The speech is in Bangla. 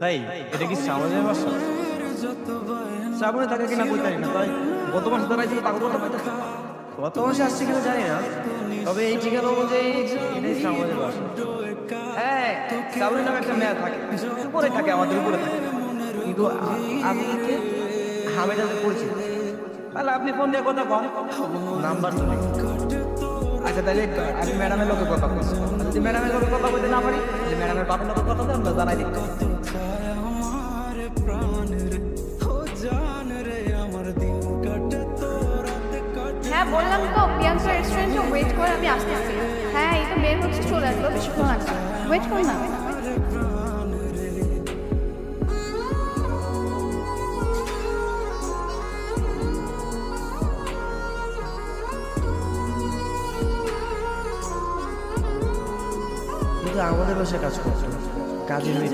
তাই এটা কি শ্রাবণের বাসা? শ্রাবণে থাকে কিনা বলতে পারি না, তাই গত মাসে দাঁড়াইছিল তাকে বলতে পারতেছে। গত মাসে আসছে কিনা জানি না, তবে এই ঠিকানা অনুযায়ী এটাই শ্রাবণের বাসা। হ্যাঁ, শ্রাবণী নামে একটা মেয়ে থাকে, উপরে থাকে, আমাদের উপরে থাকে, কিন্তু আমি হামেদাদের পরিচিত। তাহলে আপনি ফোন দিয়ে কথা কন, নাম্বার তো নেই। আচ্ছা তাহলে আমি ম্যাডামের লোকের কথা বলছি, যদি ম্যাডামের লোকের কথা বলতে না পারি, যে ম্যাডামের বাপের লোকের কথা বলতে আমরা জানাই দিই। হ্যাঁ বললাম তো প্রিয়াঙ্কা রেস্টুরেন্টে ওয়েট করে আমি আসতেছি। হ্যাঁ এই তো বের হচ্ছে, চলে আসলো, বেশিক্ষণ লাগবে না, ওয়েট কর না। কিন্তু আমাদের বাসায় কাজ করছে, কাজের মেয়ে